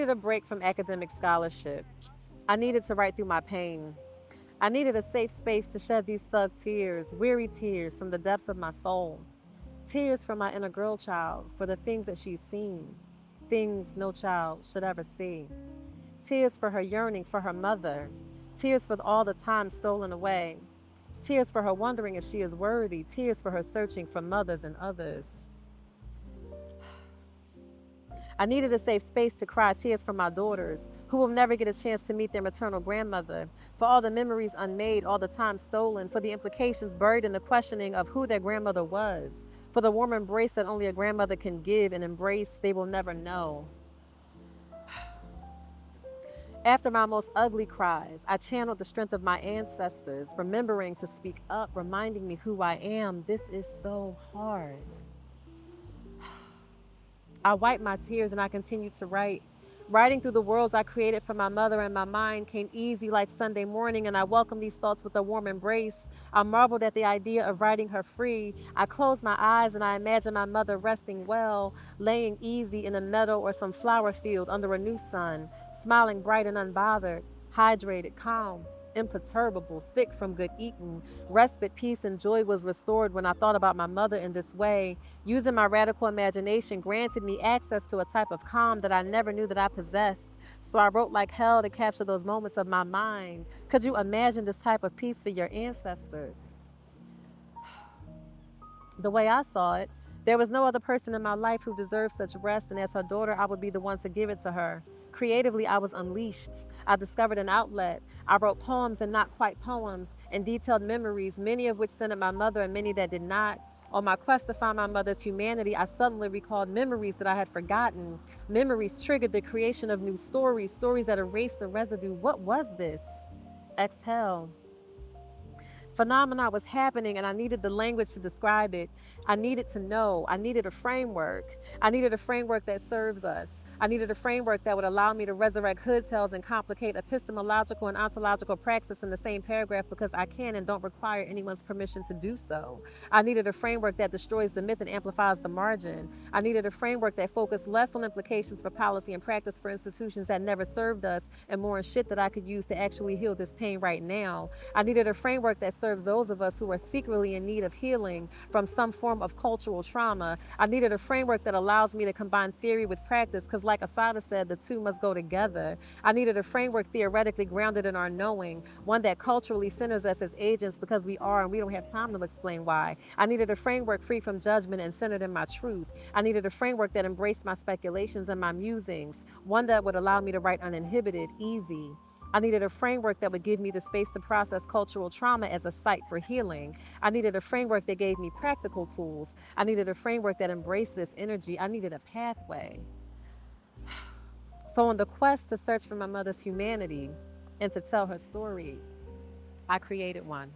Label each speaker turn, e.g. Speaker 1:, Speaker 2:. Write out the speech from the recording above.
Speaker 1: needed a break from academic scholarship. I needed to write through my pain. I needed a safe space to shed these thug tears, weary tears from the depths of my soul. Tears from my inner girl child for the things that she's seen, things no child should ever see. Tears for her yearning for her mother. Tears for all the time stolen away. Tears for her wondering if she is worthy. Tears for her searching for mothers and others. I needed a safe space to cry tears for my daughters, who will never get a chance to meet their maternal grandmother, for all the memories unmade, all the time stolen, for the implications buried in the questioning of who their grandmother was, for the warm embrace that only a grandmother can give, an embrace they will never know. After my most ugly cries, I channeled the strength of my ancestors, remembering to speak up, reminding me who I am. This is so hard. I wiped my tears and I continued to write. Writing through the worlds I created for my mother and my mind came easy like Sunday morning, and I welcomed these thoughts with a warm embrace. I marveled at the idea of writing her free. I closed my eyes and I imagined my mother resting well, laying easy in a meadow or some flower field under a new sun, smiling bright and unbothered, hydrated, calm, imperturbable, thick from good eating. Respite, peace, and joy was restored when I thought about my mother in this way. Using my radical imagination granted me access to a type of calm that I never knew that I possessed. So I wrote like hell to capture those moments of my mind. Could you imagine this type of peace for your ancestors? The way I saw it, there was no other person in my life who deserved such rest, and as her daughter, I would be the one to give it to her. Creatively, I was unleashed. I discovered an outlet. I wrote poems and not quite poems, and detailed memories, many of which centered my mother and many that did not. On my quest to find my mother's humanity, I suddenly recalled memories that I had forgotten. Memories triggered the creation of new stories, stories that erased the residue. What was this? Exhale. Phenomena was happening and I needed the language to describe it. I needed to know. I needed a framework. I needed a framework that serves us. I needed a framework that would allow me to resurrect hood tales and complicate epistemological and ontological praxis in the same paragraph because I can and don't require anyone's permission to do so. I needed a framework that destroys the myth and amplifies the margin. I needed a framework that focused less on implications for policy and practice for institutions that never served us and more on shit that I could use to actually heal this pain right now. I needed a framework that serves those of us who are secretly in need of healing from some form of cultural trauma. I needed a framework that allows me to combine theory with practice because, like Asada said, the two must go together. I needed a framework theoretically grounded in our knowing, one that culturally centers us as agents because we are and we don't have time to explain why. I needed a framework free from judgment and centered in my truth. I needed a framework that embraced my speculations and my musings, one that would allow me to write uninhibited, easy. I needed a framework that would give me the space to process cultural trauma as a site for healing. I needed a framework that gave me practical tools. I needed a framework that embraced this energy. I needed a pathway. So, on the quest to search for my mother's humanity and to tell her story, I created one.